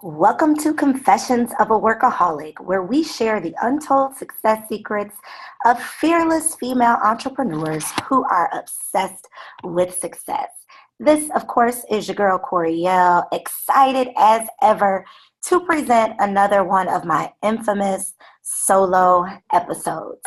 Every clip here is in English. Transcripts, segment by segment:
Welcome to Confessions of a Workaholic, where we share the untold success secrets of fearless female entrepreneurs who are obsessed with success. This, of course, is your girl Koereyelle, excited as ever to present another one of my infamous solo episodes.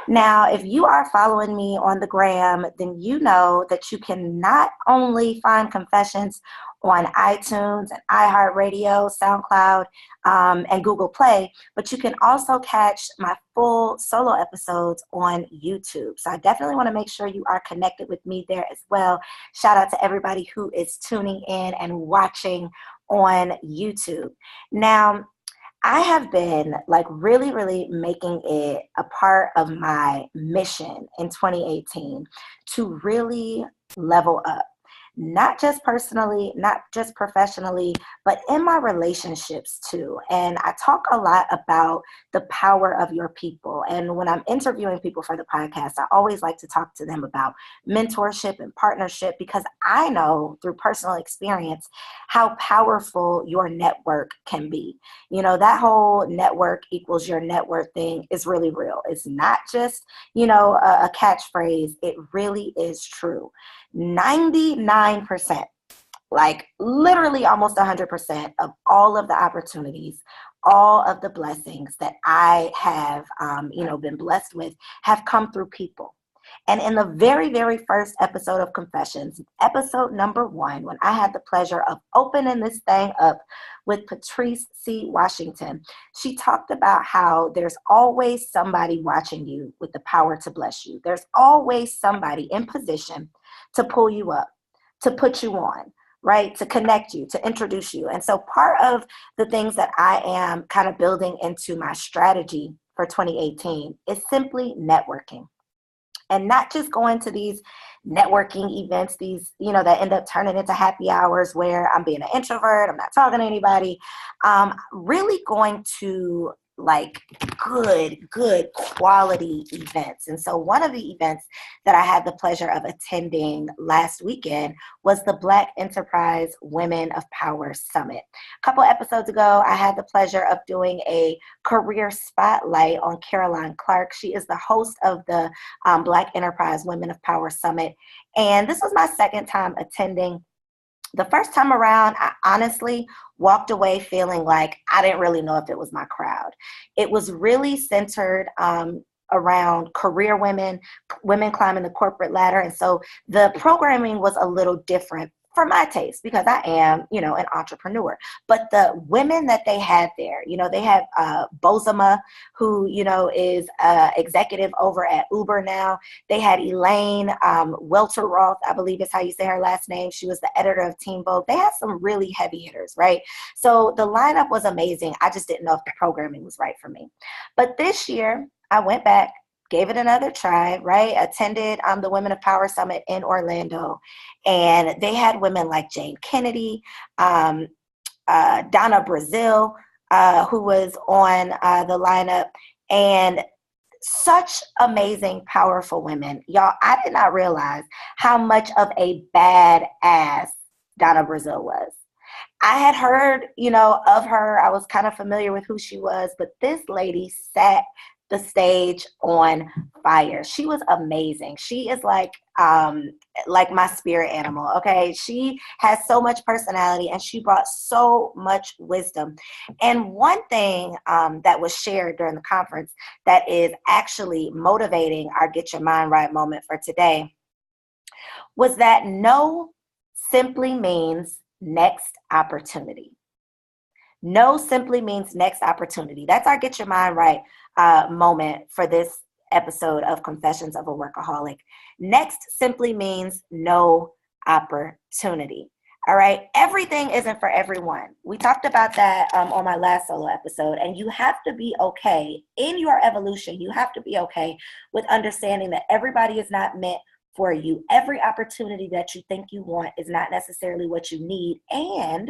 Now, if you are following me on the gram, then you know that you can not only find Confessions on iTunes and iHeartRadio, SoundCloud, and Google Play, but you can also catch my full solo episodes on YouTube. So I definitely want to make sure you are connected with me there as well. Shout out to everybody who is tuning in and watching on YouTube. Now, I have been really making it a part of my mission in 2018 to really level up. Not just personally, not just professionally, but in my relationships too. And I talk a lot about the power of your people. And when I'm interviewing people for the podcast, I always like to talk to them about mentorship and partnership, because I know through personal experience how powerful your network can be. You know, that whole network equals your net worth thing is really real. It's not just, a catchphrase. It really is true. 99%, like literally almost 100% of all of the opportunities, all of the blessings that I have, been blessed with have come through people. And in the very first episode of Confessions, episode number 1, when I had the pleasure of opening this thing up with Patrice C. Washington, she talked about how there's always somebody watching you with the power to bless you. There's always somebody in position to pull you up, to put you on, right? To connect you, to introduce you. And so part of the things that I am kind of building into my strategy for 2018 is simply networking. And not just going to these networking events, these, that end up turning into happy hours where I'm being an introvert, I'm not talking to anybody. Really going to good quality events. And so one of the events that I had the pleasure of attending last weekend was the Black Enterprise Women of Power Summit. A couple episodes ago, I had the pleasure of doing a career spotlight on Caroline Clark. She is the host of the Black Enterprise Women of Power Summit. And this was my second time attending. The first time around, I honestly walked away feeling like I didn't really know if it was my crowd. It was really centered around career women climbing the corporate ladder. And so the programming was a little different for my taste, because I am, an entrepreneur. But the women that they had there, they have Bozema, who, is executive over at Uber now. They had Elaine Welteroth, I believe is how you say her last name. She was the editor of Teen Vogue. They had some really heavy hitters, right? So the lineup was amazing. I just didn't know if the programming was right for me. But this year, I went back, gave it another try, right? Attended the Women of Power Summit in Orlando. And they had women like Jane Kennedy, Donna Brazil, who was on the lineup, and such amazing, powerful women. Y'all, I did not realize how much of a badass Donna Brazil was. I had heard, of her. I was kind of familiar with who she was, but this lady sat the stage on fire. She was amazing. She is like my spirit animal. Okay. She has so much personality and she brought so much wisdom. And one thing that was shared during the conference that is actually motivating our Get Your Mind Right moment for today was that no simply means next opportunity. No simply means next opportunity. That's our Get Your Mind Right moment for this episode of Confessions of a Workaholic. Next simply means no opportunity. All right. Everything isn't for everyone. We talked about that on my last solo episode, and you have to be okay in your evolution. You have to be okay with understanding that everybody is not meant for you. Every opportunity that you think you want is not necessarily what you need. And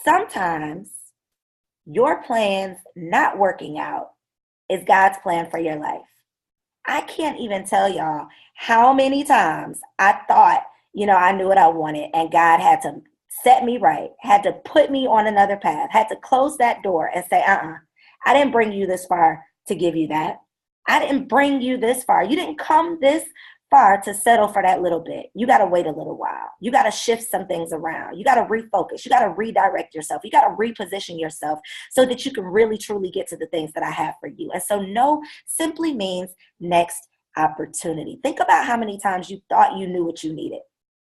sometimes your plans not working out is God's plan for your life. I can't even tell y'all how many times I thought, I knew what I wanted, and God had to set me right, had to put me on another path, had to close that door and say, I didn't bring you this far to give you that. I didn't bring you this far. You didn't come this far to settle for that little bit. You got to wait a little while. You got to shift some things around. You got to refocus. You got to redirect yourself. You got to reposition yourself so that you can really, truly get to the things that I have for you. And so no simply means next opportunity. Think about how many times you thought you knew what you needed.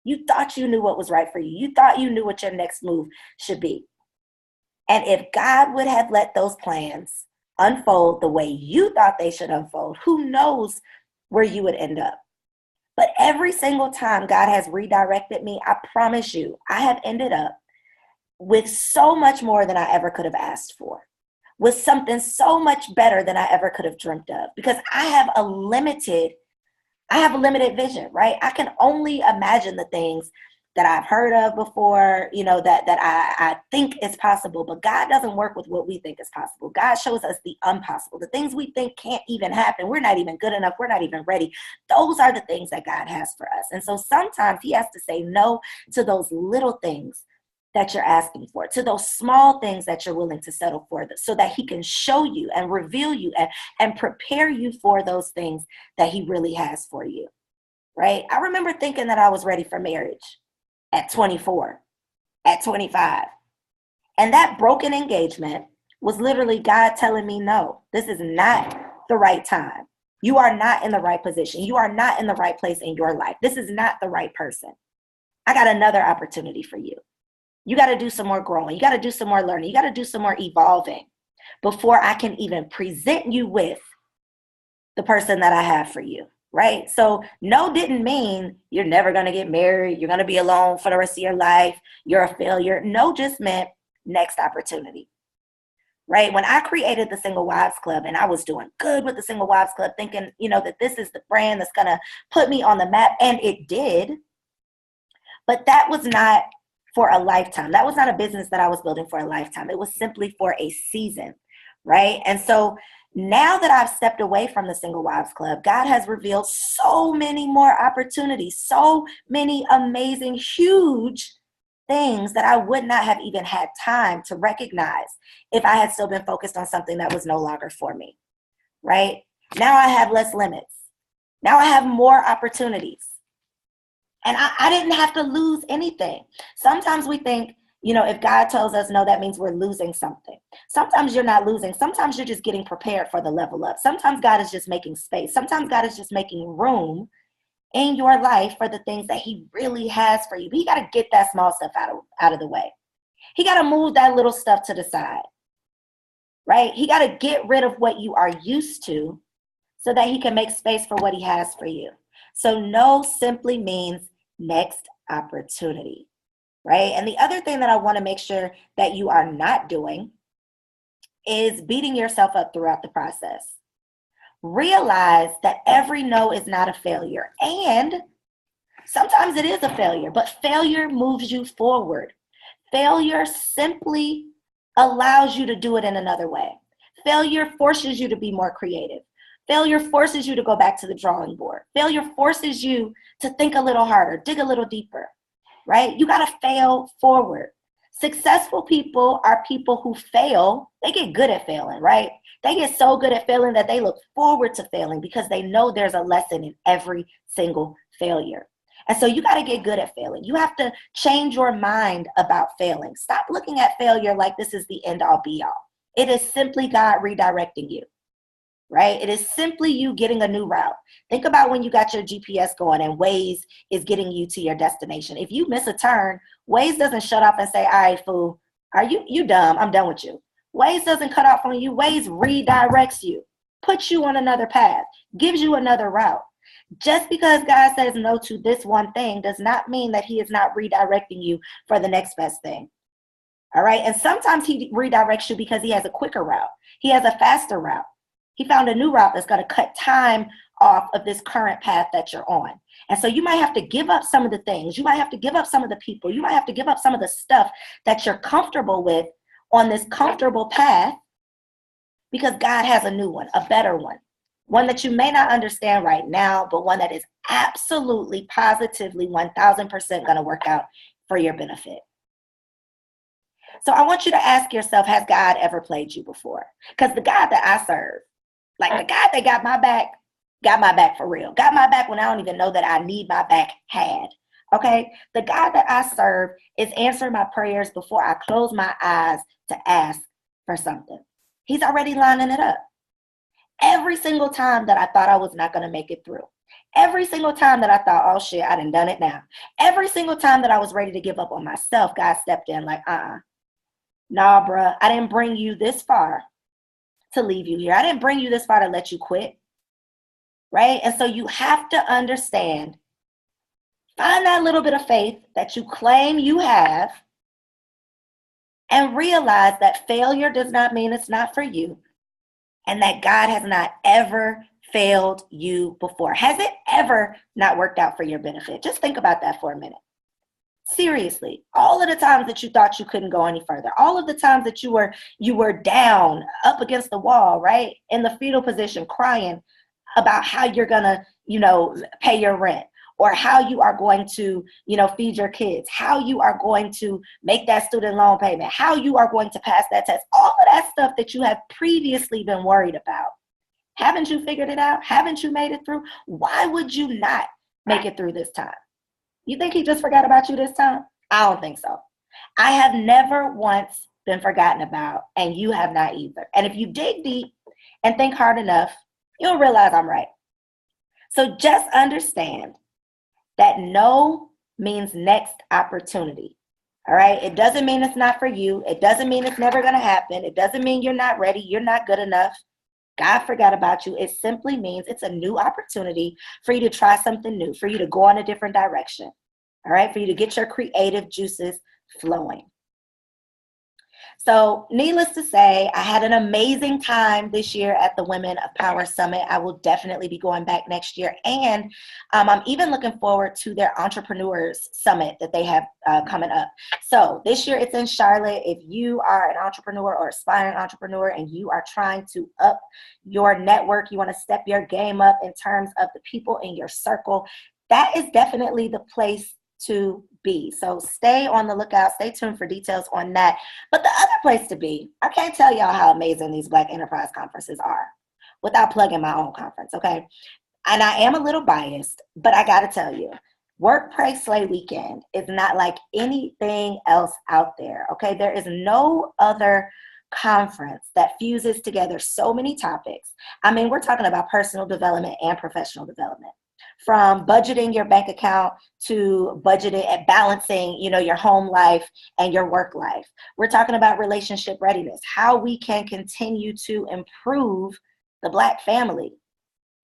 You thought you knew what was right for you. You thought you knew what your next move should be. And if God would have let those plans unfold the way you thought they should unfold, who knows where you would end up. But every single time God has redirected me, I promise you, I have ended up with so much more than I ever could have asked for, with something so much better than I ever could have dreamt of, because I have a limited vision, right? I can only imagine the things that I've heard of before, that I think is possible, but God doesn't work with what we think is possible. God shows us the impossible, the things we think can't even happen. We're not even good enough. We're not even ready. Those are the things that God has for us. And so sometimes he has to say no to those little things that you're asking for, to those small things that you're willing to settle for, so that he can show you and reveal you and prepare you for those things that he really has for you, right? I remember thinking that I was ready for marriage at 24, at 25. And that broken engagement was literally God telling me, no, this is not the right time. You are not in the right position. You are not in the right place in your life. This is not the right person. I got another opportunity for you. You got to do some more growing. You got to do some more learning. You got to do some more evolving before I can even present you with the person that I have for you. Right? So no didn't mean you're never going to get married. You're going to be alone for the rest of your life. You're a failure. No just meant next opportunity. Right? When I created the Single Wives Club and I was doing good with the Single Wives Club, thinking, that this is the brand that's going to put me on the map. And it did. But that was not for a lifetime. That was not a business that I was building for a lifetime. It was simply for a season. Right? And so now that I've stepped away from the Single Wives Club, God has revealed so many more opportunities, so many amazing, huge things that I would not have even had time to recognize if I had still been focused on something that was no longer for me, right? Now I have less limits. Now I have more opportunities. And I didn't have to lose anything. Sometimes we think, if God tells us no, that means we're losing something. Sometimes you're not losing. Sometimes you're just getting prepared for the level up. Sometimes God is just making space. Sometimes God is just making room in your life for the things that he really has for you. But you got to get that small stuff out of the way. He got to move that little stuff to the side, right? He got to get rid of what you are used to so that he can make space for what he has for you. So no simply means next opportunity. Right? And the other thing that I want to make sure that you are not doing is beating yourself up throughout the process. Realize that every no is not a failure. And sometimes it is a failure, but failure moves you forward. Failure simply allows you to do it in another way. Failure forces you to be more creative. Failure forces you to go back to the drawing board. Failure forces you to think a little harder, dig a little deeper. Right? You got to fail forward. Successful people are people who fail. They get good at failing, right? They get so good at failing that they look forward to failing because they know there's a lesson in every single failure. And so you got to get good at failing. You have to change your mind about failing. Stop looking at failure like this is the end all be all. It is simply God redirecting you. Right? It is simply you getting a new route. Think about when you got your GPS going and Waze is getting you to your destination. If you miss a turn, Waze doesn't shut off and say, all right, fool, are you dumb? I'm done with you. Waze doesn't cut off on you. Waze redirects you, puts you on another path, gives you another route. Just because God says no to this one thing does not mean that he is not redirecting you for the next best thing. All right? And sometimes he redirects you because he has a quicker route. He has a faster route. He found a new route that's going to cut time off of this current path that you're on. And so you might have to give up some of the things. You might have to give up some of the people. You might have to give up some of the stuff that you're comfortable with on this comfortable path because God has a new one, a better one that you may not understand right now, but one that is absolutely, positively, 1000% going to work out for your benefit. So I want you to ask yourself, has God ever played you before? Because the God that I serve, like the God that got my back for real. Got my back when I don't even know that I need my back had. Okay? The God that I serve is answering my prayers before I close my eyes to ask for something. He's already lining it up. Every single time that I thought I was not going to make it through. Every single time that I thought, oh shit, I done it now. Every single time that I was ready to give up on myself, God stepped in like, nah, bruh, I didn't bring you this far to leave you here. I didn't bring you this far to let you quit. Right? And so you have to understand, find that little bit of faith that you claim you have, and realize that failure does not mean it's not for you, and that God has not ever failed you before. Has it ever not worked out for your benefit? Just think about that for a minute. Seriously, all of the times that you thought you couldn't go any further, all of the times that you were down, up against the wall, right? In the fetal position, crying about how you're gonna, pay your rent, or how you are going to, feed your kids, how you are going to make that student loan payment, how you are going to pass that test, all of that stuff that you have previously been worried about. Haven't you figured it out? Haven't you made it through? Why would you not make it through this time? You think he just forgot about you this time? I don't think so. I have never once been forgotten about, and you have not either. And if you dig deep and think hard enough, you'll realize I'm right. So just understand that no means next opportunity. All right? It doesn't mean it's not for you. It doesn't mean it's never going to happen. It doesn't mean you're not ready. You're not good enough. God forgot about you. It simply means it's a new opportunity for you to try something new, for you to go in a different direction. All right? For you to get your creative juices flowing. So needless to say, I had an amazing time this year at the Women of Power Summit. I will definitely be going back next year. And I'm even looking forward to their Entrepreneurs Summit that they have coming up. So this year it's in Charlotte. If you are an entrepreneur or aspiring entrepreneur and you are trying to up your network, you want to step your game up in terms of the people in your circle, that is definitely the place to be. So stay on the lookout, stay tuned for details on that. But the other place to be, I can't tell y'all how amazing these Black Enterprise conferences are without plugging my own conference, okay? And I am a little biased, but I gotta tell you, Work, Pray, Slay Weekend is not like anything else out there, okay? There is no other conference that fuses together so many topics. I mean, we're talking about personal development and professional development. From budgeting your bank account to budgeting and balancing, your home life and your work life. We're talking about relationship readiness, how we can continue to improve the Black family,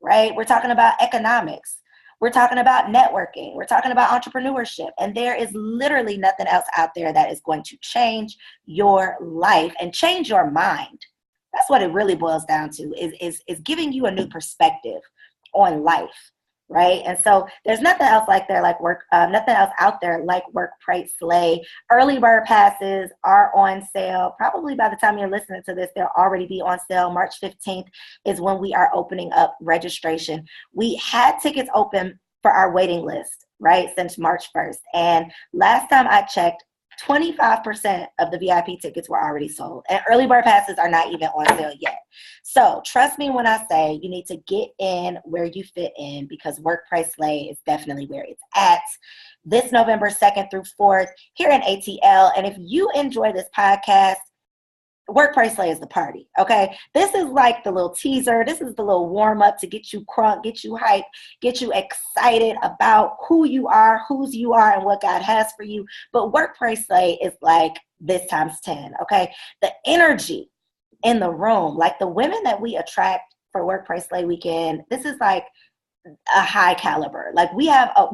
right? We're talking about economics. We're talking about networking. We're talking about entrepreneurship. And there is literally nothing else out there that is going to change your life and change your mind. That's what it really boils down to, is giving you a new perspective on life. Right. And so there's nothing else out there like Work, Pray, Slay. Early bird passes are on sale. Probably by the time you're listening to this, they'll already be on sale. March 15th is when we are opening up registration. We had tickets open for our waiting list, right, since March 1st. And last time I checked, 25% of the VIP tickets were already sold, and early bird passes are not even on sale yet. So trust me when I say you need to get in where you fit in, because Work, Pray, Slay is definitely where it's at this November 2nd through 4th here in ATL. And if you enjoy this podcast, Work, Pray, Slay is the party, okay? This is like the little teaser. This is the little warm-up to get you crunk, get you hyped, get you excited about who you are, whose you are, and what God has for you. But Work, Pray, Slay is like this times 10, okay? The energy in the room, like the women that we attract for Work, Pray, Slay Weekend, this is like a high caliber. Like we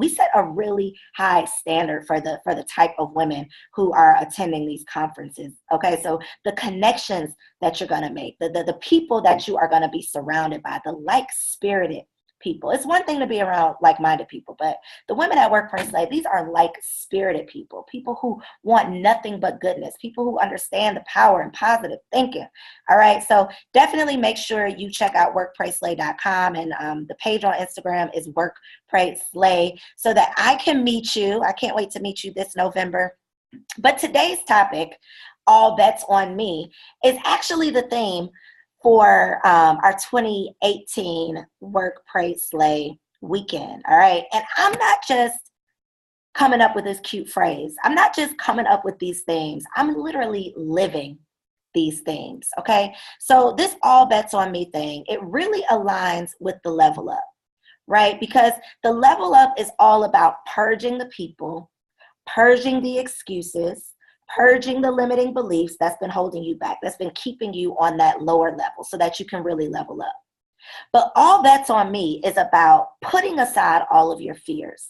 set a really high standard for the type of women who are attending these conferences. Okay, so the connections that you're gonna make, the people that you are gonna be surrounded by, the like-spirited people. It's one thing to be around like-minded people, but the women at Work, Pray, Slay, these are like-spirited people, people who want nothing but goodness, people who understand the power and positive thinking. All right, so definitely make sure you check out workprayslay.com, and the page on Instagram is Work, Pray, Slay, so that I can meet you. I can't wait to meet you this November. But today's topic, all bets on me, is actually the theme for our 2018 Work, Pray, Slay weekend. All right. And I'm not just coming up with this cute phrase. I'm not just coming up with these themes. I'm literally living these themes. Okay. So this all bets on me thing, it really aligns with the level up, right? Because the level up is all about purging the people, purging the excuses, purging the limiting beliefs that's been holding you back, that's been keeping you on that lower level so that you can really level up. But all bets on me is about putting aside all of your fears,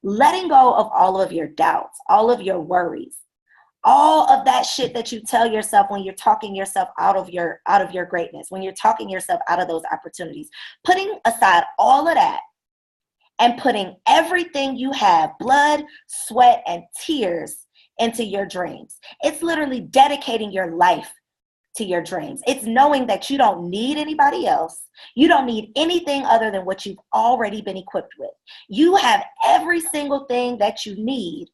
letting go of all of your doubts, all of your worries, all of that shit that you tell yourself when you're talking yourself out of your greatness, when you're talking yourself out of those opportunities, putting aside all of that and putting everything you have, blood, sweat, and tears, into your dreams. It's literally dedicating your life to your dreams. It's knowing that you don't need anybody else. You don't need anything other than what you've already been equipped with. You have every single thing that you need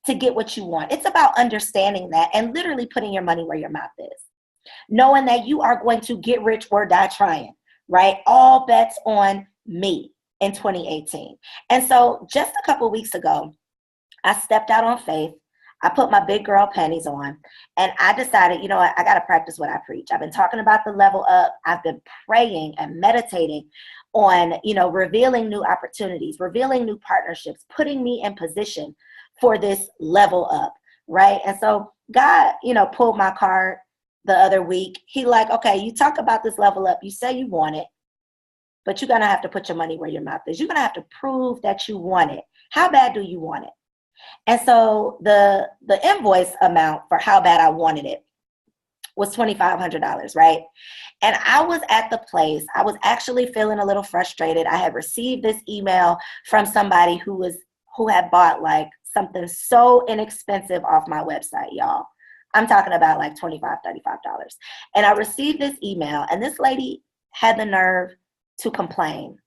to get what you want. It's about understanding that and literally putting your money where your mouth is. Knowing that you are going to get rich or die trying, right? All bets on me in 2018. And so just a couple weeks ago, I stepped out on faith. I put my big girl panties on and I decided, you know what, I got to practice what I preach. I've been talking about the level up. I've been praying and meditating on, revealing new opportunities, revealing new partnerships, putting me in position for this level up, right? And so God, pulled my card the other week. He like, okay, you talk about this level up. You say you want it, but you're going to have to put your money where your mouth is. You're going to have to prove that you want it. How bad do you want it? And so the invoice amount for how bad I wanted it was $2,500, right? And I was at the place, I was actually feeling a little frustrated. I had received this email from somebody who had bought like something so inexpensive off my website, y'all. I'm talking about like $25, $35. And I received this email and this lady had the nerve to complain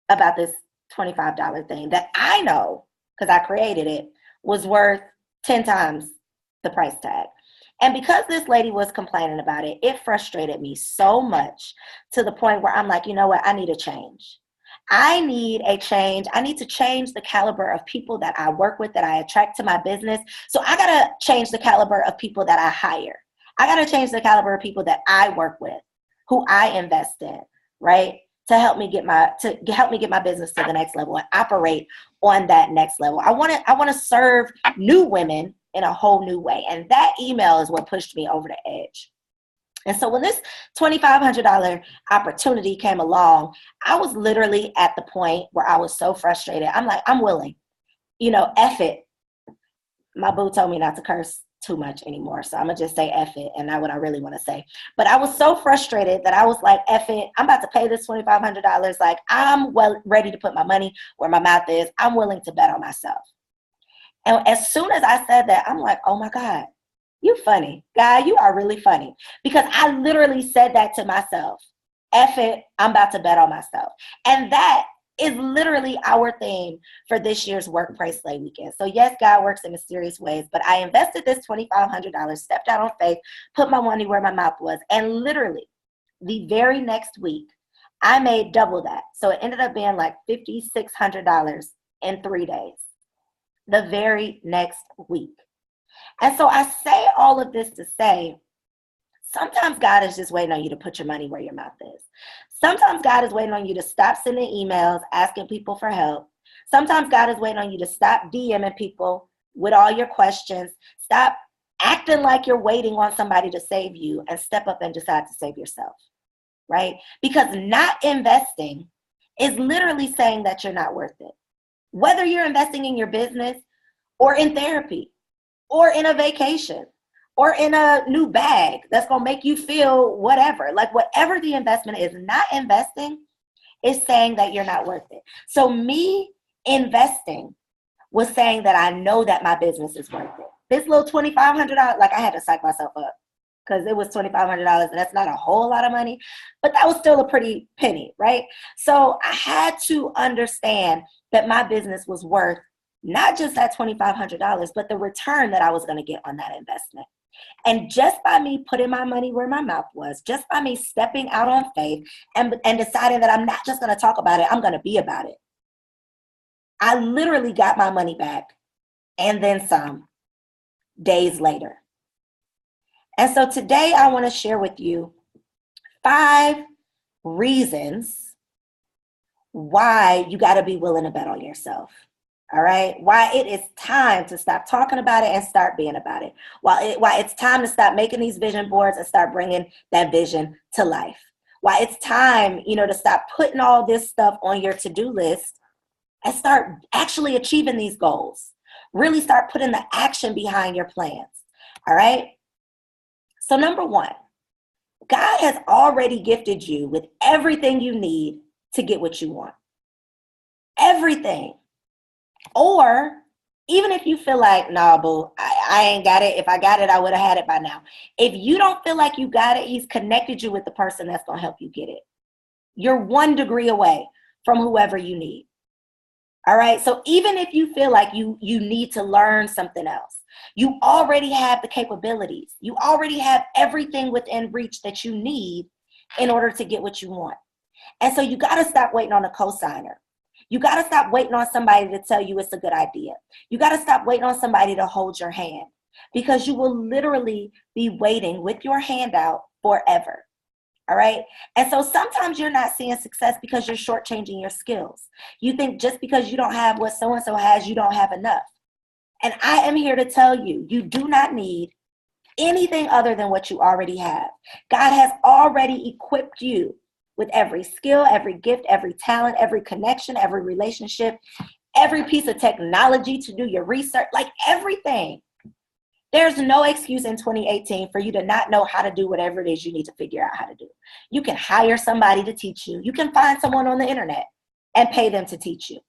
about this $25 thing that I know, because I created it, was worth 10 times the price tag. And because this lady was complaining about it, it frustrated me so much to the point where I'm like, you know what? I need a change. I need a change. I need to change the caliber of people that I work with, that I attract to my business. So I got to change the caliber of people that I hire. I got to change the caliber of people that I work with, who I invest in, right? To help me get my business to the next level and operate on that next level. I want to serve new women in a whole new way. And that email is what pushed me over the edge. And so when this $2,500 opportunity came along, I was literally at the point where I was so frustrated. I'm like, I'm willing, F it. My boo told me not to curse too much anymore. So I'm going to just say F it and not what I really want to say. But I was so frustrated that I was like, F it. I'm about to pay this $2,500. Like, I'm ready to put my money where my mouth is. I'm willing to bet on myself. And as soon as I said that, I'm like, oh my God, you funny. God, you are really funny. Because I literally said that to myself. F it, I'm about to bet on myself. And that is literally our theme for this year's Work, Pray, Slay weekend. So yes, God works in mysterious ways, but I invested this $2,500, stepped out on faith, put my money where my mouth was, and literally the very next week, I made double that. So it ended up being like $5,600 in 3 days, the very next week. And so I say all of this to say, sometimes God is just waiting on you to put your money where your mouth is. Sometimes God is waiting on you to stop sending emails, asking people for help. Sometimes God is waiting on you to stop DMing people with all your questions. Stop acting like you're waiting on somebody to save you and step up and decide to save yourself, right? Because not investing is literally saying that you're not worth it. Whether you're investing in your business or in therapy or in a vacation, or in a new bag that's going to make you feel whatever. Like whatever the investment is, not investing is saying that you're not worth it. So me investing was saying that I know that my business is worth it. This little $2,500, like I had to psych myself up because it was $2,500 and that's not a whole lot of money, but that was still a pretty penny, right? So I had to understand that my business was worth not just that $2,500, but the return that I was going to get on that investment. And just by me putting my money where my mouth was, just by me stepping out on faith and deciding that I'm not just going to talk about it, I'm going to be about it, I literally got my money back and then some days later. And so today I want to share with you 5 reasons why you got to be willing to bet on yourself. All right. Why it is time to stop talking about it and start being about it. Why it's time to stop making these vision boards and start bringing that vision to life. Why it's time, to stop putting all this stuff on your to-do list and start actually achieving these goals. Really start putting the action behind your plans. All right. So number 1, God has already gifted you with everything you need to get what you want. Everything. Or even if you feel like, nah, boo, I ain't got it. If I got it, I would have had it by now. If you don't feel like you got it, he's connected you with the person that's going to help you get it. You're 1 degree away from whoever you need. All right. So even if you feel like you need to learn something else, you already have the capabilities. You already have everything within reach that you need in order to get what you want. And so you got to stop waiting on a cosigner. You got to stop waiting on somebody to tell you it's a good idea. You got to stop waiting on somebody to hold your hand, because you will literally be waiting with your hand out forever. All right. And so sometimes you're not seeing success because you're shortchanging your skills. You think just because you don't have what so-and-so has, you don't have enough. And I am here to tell you, you do not need anything other than what you already have. God has already equipped you with every skill, every gift, every talent, every connection, every relationship, every piece of technology to do your research, like everything. There's no excuse in 2018 for you to not know how to do whatever it is you need to figure out how to do. You can hire somebody to teach you. You can find someone on the internet and pay them to teach you.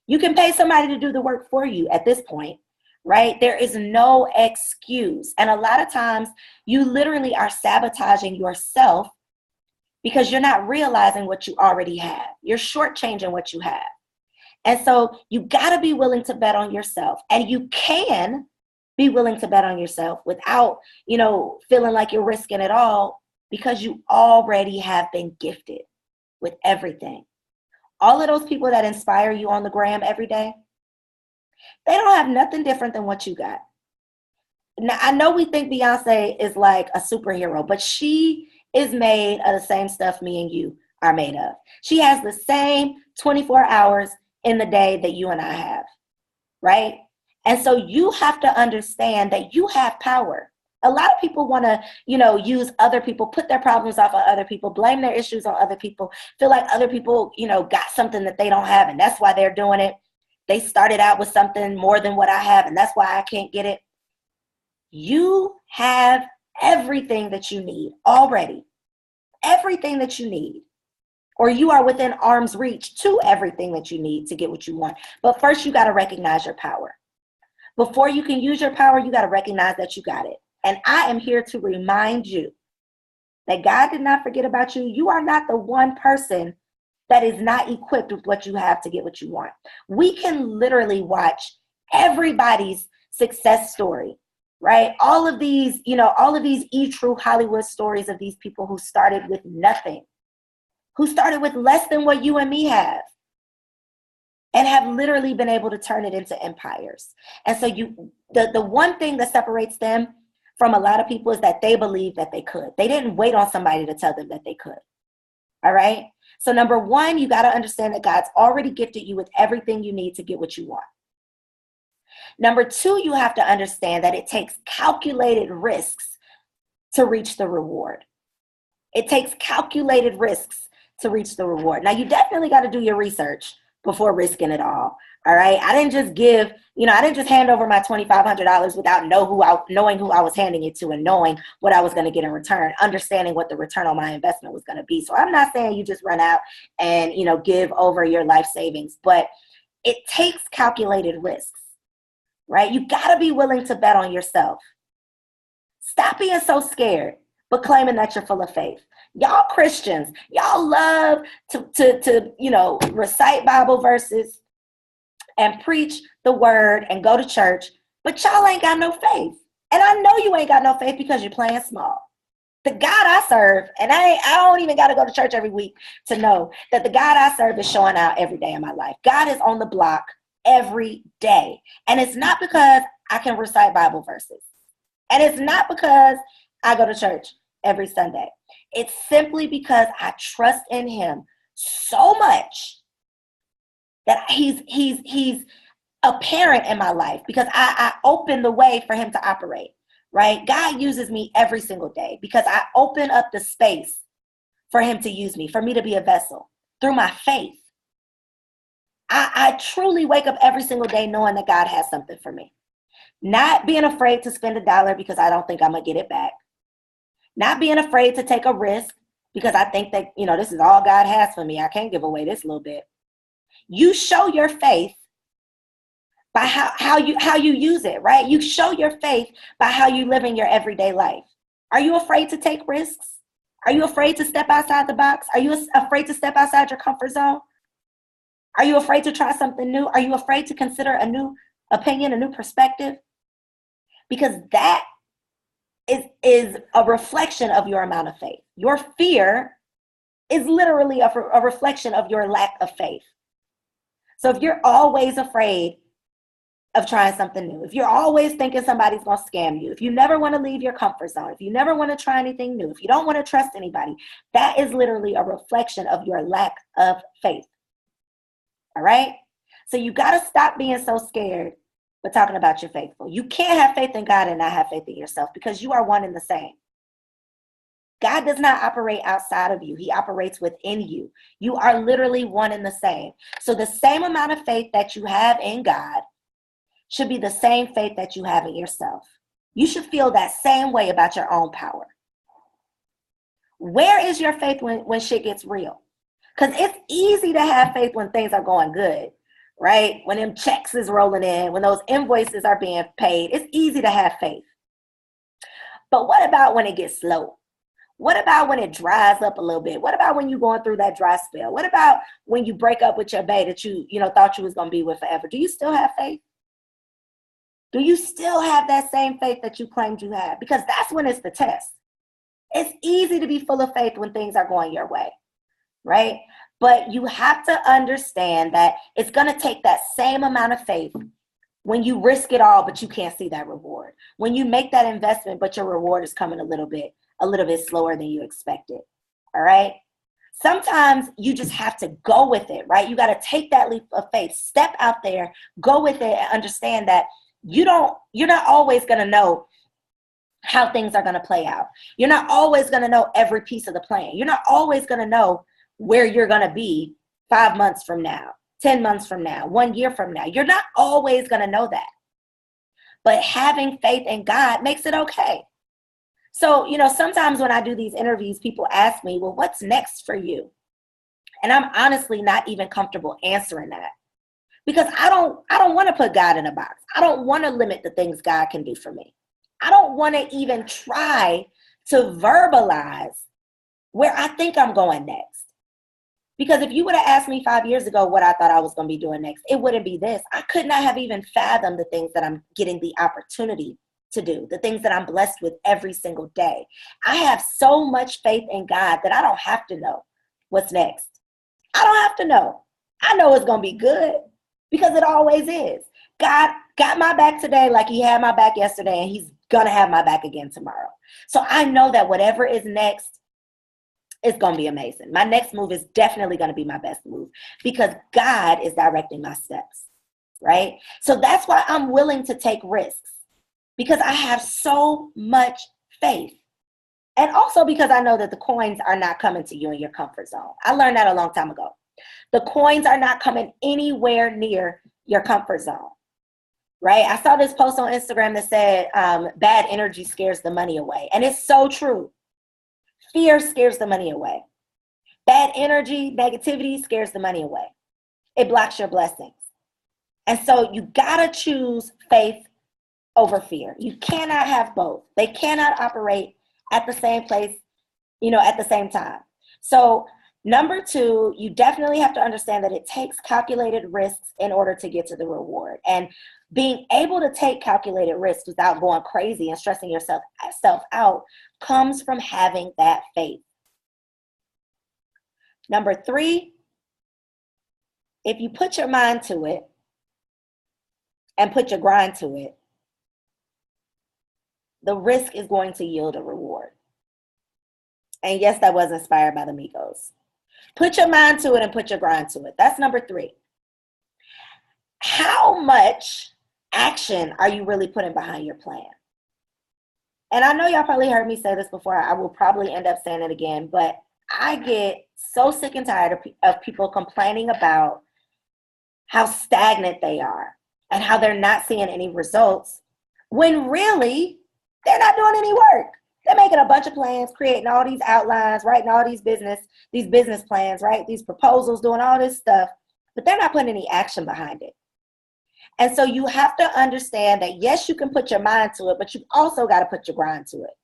You can pay somebody to do the work for you at this point, right? There is no excuse. And a lot of times you literally are sabotaging yourself because you're not realizing what you already have. You're shortchanging what you have. And so you got to be willing to bet on yourself. And you can be willing to bet on yourself without, feeling like you're risking it all, because you already have been gifted with everything. All of those people that inspire you on the gram every day, they don't have nothing different than what you got. Now, I know we think Beyonce is like a superhero, but she is made of the same stuff me and you are made of. She has the same 24 hours in the day that you and I have, right? And so you have to understand that you have power. A lot of people want to, use other people, put their problems off on other people, blame their issues on other people, feel like other people, got something that they don't have, and that's why they're doing it. They started out with something more than what I have, and that's why I can't get it. You have everything that you need already. Everything that you need. Or you are within arm's reach to everything that you need to get what you want. But first, you got to recognize your power. Before you can use your power, you got to recognize that you got it. And I am here to remind you that God did not forget about you. You are not the one person that is not equipped with what you have to get what you want. We can literally watch everybody's success story, right? All of these true Hollywood stories of these people who started with nothing, who started with less than what you and me have, and have literally been able to turn it into empires. And so the one thing that separates them from a lot of people is that they believe that they could. They didn't wait on somebody to tell them that they could. All right. So number 1, you got to understand that God's already gifted you with everything you need to get what you want. Number 2, you have to understand that it takes calculated risks to reach the reward. It takes calculated risks to reach the reward. Now, you definitely got to do your research before risking it all. All right. I didn't just hand over my $2,500 without knowing who I was handing it to and knowing what I was going to get in return, understanding what the return on my investment was going to be. So I'm not saying you just run out and, give over your life savings, but it takes calculated risks, right? You got to be willing to bet on yourself. Stop being so scared, but claiming that you're full of faith. Y'all Christians, y'all love to recite Bible verses and preach the word and go to church, but y'all ain't got no faith. And I know you ain't got no faith because you're playing small. The God I serve, and I don't even got to go to church every week to know that the God I serve is showing out every day in my life. God is on the block every day. And it's not because I can recite Bible verses. And it's not because I go to church every Sunday. It's simply because I trust in him so much that he's apparent in my life, because I open the way for him to operate. Right? God uses me every single day because I open up the space for him to use me, for me to be a vessel through my faith. I truly wake up every single day knowing that God has something for me. Not being afraid to spend $1 because I don't think I'm going to get it back. Not being afraid to take a risk because I think that, this is all God has for me. I can't give away this little bit. You show your faith by how you use it, right? You show your faith by how you live in your everyday life. Are you afraid to take risks? Are you afraid to step outside the box? Are you afraid to step outside your comfort zone? Are you afraid to try something new? Are you afraid to consider a new opinion, a new perspective? Because that is a reflection of your amount of faith. Your fear is literally a reflection of your lack of faith. So if you're always afraid of trying something new, if you're always thinking somebody's going to scam you, if you never want to leave your comfort zone, if you never want to try anything new, if you don't want to trust anybody, that is literally a reflection of your lack of faith. All right? So you got to stop being so scared but talking about your faithful. You can't have faith in God and not have faith in yourself, because you are one and the same. God does not operate outside of you. He operates within you. You are literally one and the same. So the same amount of faith that you have in God should be the same faith that you have in yourself. You should feel that same way about your own power. Where is your faith when shit gets real? Because it's easy to have faith when things are going good, right? When them checks is rolling in, when those invoices are being paid, it's easy to have faith. But what about when it gets slow? What about when it dries up a little bit? What about when you're going through that dry spell? What about when you break up with your bae that you thought you was going to be with forever? Do you still have faith? Do you still have that same faith that you claimed you had? Because that's when it's the test. It's easy to be full of faith when things are going your way, right? But you have to understand that it's going to take that same amount of faith when you risk it all, but you can't see that reward. When you make that investment, but your reward is coming a little bit slower than you expected, all right? Sometimes you just have to go with it, right? You got to take that leap of faith, step out there, go with it, and understand that you're not always going to know how things are going to play out. You're not always going to know every piece of the plan. You're not always going to know where you're going to be 5 months from now, 10 months from now, 1 year from now. You're not always going to know that. But having faith in God makes it okay. So, sometimes when I do these interviews, people ask me, well, what's next for you? And I'm honestly not even comfortable answering that. Because I don't want to put God in a box. I don't want to limit the things God can do for me. I don't want to even try to verbalize where I think I'm going next. Because if you would have asked me 5 years ago what I thought I was going to be doing next, it wouldn't be this. I could not have even fathomed the things that I'm getting the opportunity to do, the things that I'm blessed with every single day. I have so much faith in God that I don't have to know what's next. I don't have to know. I know it's going to be good. Because it always is. God got my back today like he had my back yesterday, and he's going to have my back again tomorrow. So I know that whatever is next is going to be amazing. My next move is definitely going to be my best move because God is directing my steps, right? So that's why I'm willing to take risks, because I have so much faith. And also because I know that the coins are not coming to you in your comfort zone. I learned that a long time ago. The coins are not coming anywhere near your comfort zone, right? I saw this post on Instagram that said, bad energy scares the money away. And it's so true. Fear scares the money away. Bad energy, negativity scares the money away. It blocks your blessings. And so you gotta choose faith over fear. You cannot have both. They cannot operate at the same place, at the same time. So number 2, you definitely have to understand that it takes calculated risks in order to get to the reward. And Being able to take calculated risks without going crazy and stressing yourself out comes from having that faith. Number 3, if you put your mind to it and put your grind to it, the risk is going to yield a reward. And yes, that was inspired by the Migos. Put your mind to it and put your grind to it. That's number 3. How much action are you really putting behind your plan? And I know y'all probably heard me say this before. I will probably end up saying it again, but I get so sick and tired of people complaining about how stagnant they are and how they're not seeing any results when really they're not doing any work. They're making a bunch of plans, creating all these outlines, writing all these business plans, right? These proposals, doing all this stuff, but they're not putting any action behind it. And so you have to understand that, yes, you can put your mind to it, but you also got to put your grind to it.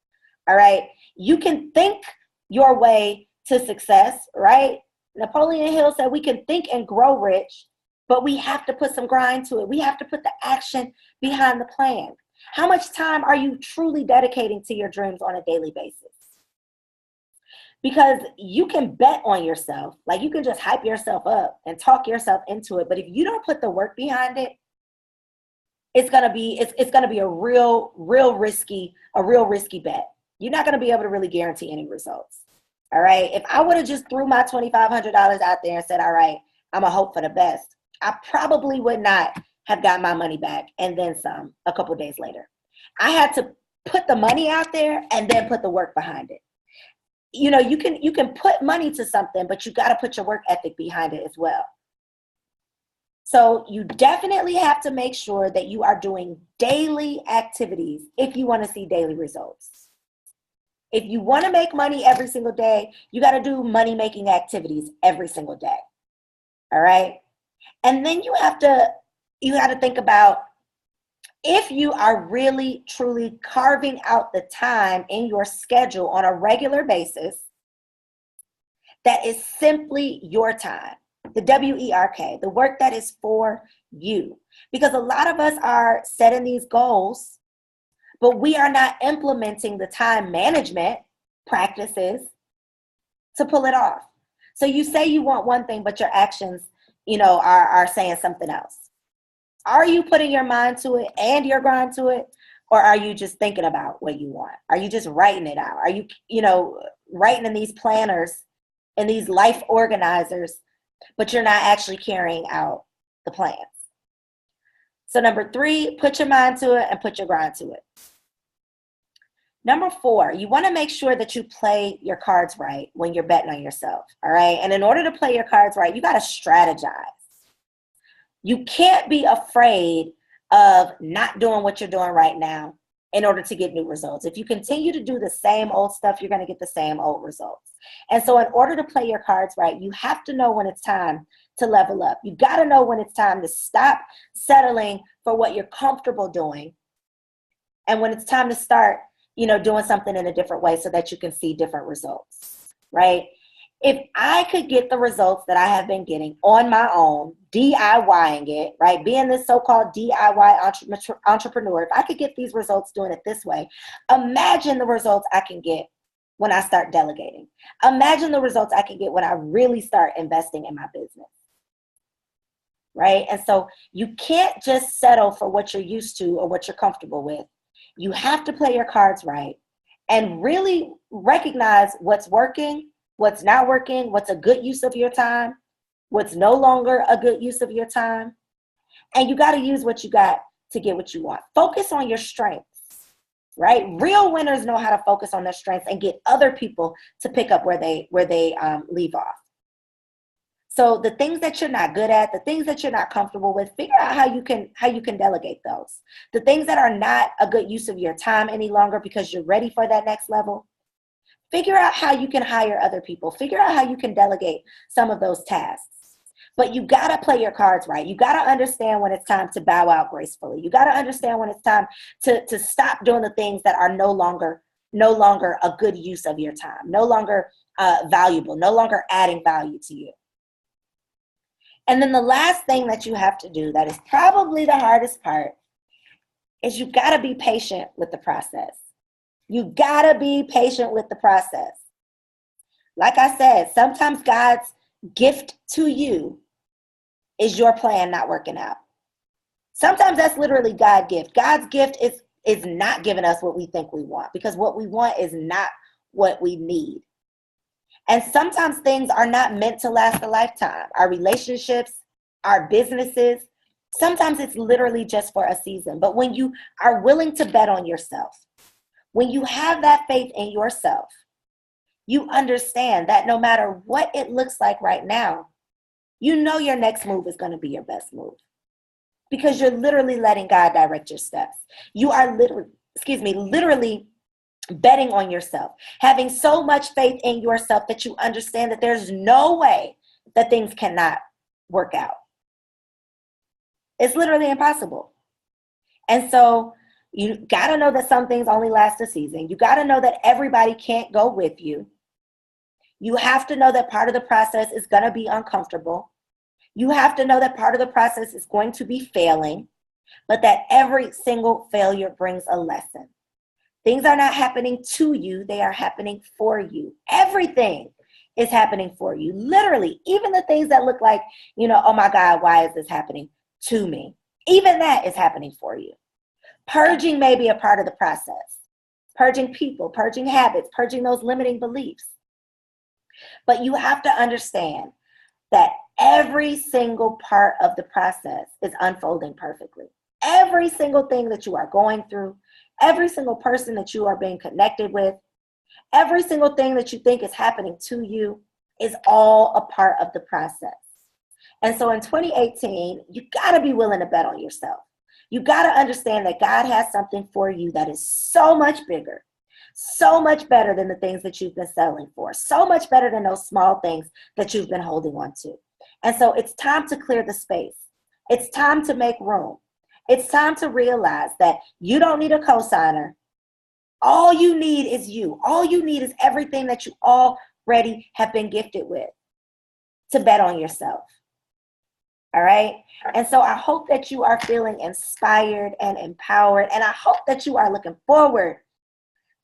All right. You can think your way to success, right? Napoleon Hill said we can think and grow rich, but we have to put some grind to it. We have to put the action behind the plan. How much time are you truly dedicating to your dreams on a daily basis? Because you can bet on yourself, like you can just hype yourself up and talk yourself into it. But if you don't put the work behind it, it's gonna be a real risky bet. You're not gonna be able to really guarantee any results. All right. If I would have just threw my $2,500 out there and said, all right, I'm gonna hope for the best, I probably would not have got my money back and then some a couple days later. I had to put the money out there and then put the work behind it. You know, you can put money to something, but you got to put your work ethic behind it as well. So you definitely have to make sure that you are doing daily activities if you want to see daily results. If you want to make money every single day, you got to do money-making activities every single day. All right? And then you have to think about, if you are really, truly carving out the time in your schedule on a regular basis, that is simply your time. The WERK, the work that is for you. Because a lot of us are setting these goals, but we are not implementing the time management practices to pull it off. So you say you want one thing, but your actions, are saying something else. Are you putting your mind to it and your grind to it? Or are you just thinking about what you want? Are you just writing it out? Are you, writing in these planners and these life organizers, but you're not actually carrying out the plans? So number 3, put your mind to it and put your grind to it. Number 4, you want to make sure that you play your cards right when you're betting on yourself. All right. And in order to play your cards right, you got to strategize. You can't be afraid of not doing what you're doing right now in order to get new results. If you continue to do the same old stuff, you're going to get the same old results. And so in order to play your cards right, you have to know when it's time to level up. You got to know when it's time to stop settling for what you're comfortable doing, and when it's time to start, doing something in a different way so that you can see different results, right? If I could get the results that I have been getting on my own, DIYing it, right? Being this so-called DIY entrepreneur, if I could get these results doing it this way, imagine the results I can get when I start delegating. Imagine the results I can get when I really start investing in my business, right? And so you can't just settle for what you're used to or what you're comfortable with. You have to play your cards right and really recognize what's working, what's not working, what's a good use of your time, what's no longer a good use of your time. And you got to use what you got to get what you want. Focus on your strengths, right? Real winners know how to focus on their strengths and get other people to pick up where they leave off. So the things that you're not good at, the things that you're not comfortable with, figure out how you can delegate those. The things that are not a good use of your time any longer because you're ready for that next level, figure out how you can hire other people. Figure out how you can delegate some of those tasks. But you got to play your cards right. You got to understand when it's time to bow out gracefully. You got to understand when it's time to stop doing the things that are no longer a good use of your time, no longer valuable, no longer adding value to you. And then the last thing that you have to do, that is probably the hardest part, is you got to be patient with the process. You got to be patient with the process. Like I said, sometimes God's gift to you is your plan not working out. Sometimes that's literally God's gift. God's gift is not giving us what we think we want, because what we want is not what we need. And sometimes things are not meant to last a lifetime. Our relationships, our businesses, sometimes it's literally just for a season. But when you are willing to bet on yourself, when you have that faith in yourself, you understand that no matter what it looks like right now, you know your next move is going to be your best move, because you're literally letting God direct your steps. You are literally betting on yourself, having so much faith in yourself that you understand that there's no way that things cannot work out. It's literally impossible. And so you got to know that some things only last a season. You got to know that everybody can't go with you. You have to know that part of the process is going to be uncomfortable. You have to know that part of the process is going to be failing, but that every single failure brings a lesson. Things are not happening to you. They are happening for you. Everything is happening for you. Literally, even the things that look like, oh my God, why is this happening to me? Even that is happening for you. Purging may be a part of the process. Purging people, purging habits, purging those limiting beliefs. But you have to understand that every single part of the process is unfolding perfectly. Every single thing that you are going through, every single person that you are being connected with, every single thing that you think is happening to you is all a part of the process. And so in 2018, you got to be willing to bet on yourself. You got to understand that God has something for you that is so much bigger, so much better than the things that you've been settling for, so much better than those small things that you've been holding on to. And so it's time to clear the space. It's time to make room. It's time to realize that you don't need a cosigner. All you need is you. All you need is everything that you already have been gifted with to bet on yourself. All right? And so I hope that you are feeling inspired and empowered. And I hope that you are looking forward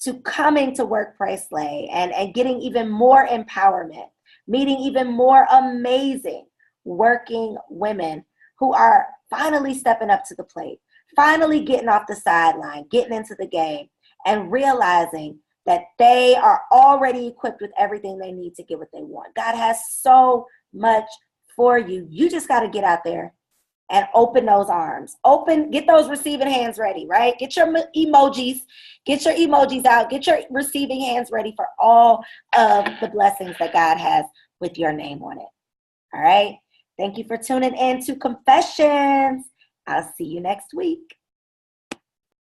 to coming to Work, Pray, Slay and getting even more empowerment, meeting even more amazing working women who are finally stepping up to the plate, finally getting off the sideline, getting into the game, and realizing that they are already equipped with everything they need to get what they want. God has so much for you. You just got to get out there and open those arms. Get those receiving hands ready, right? Get your emojis out. Get your receiving hands ready for all of the blessings that God has with your name on it. All right? Thank you for tuning in to Confessions. I'll see you next week.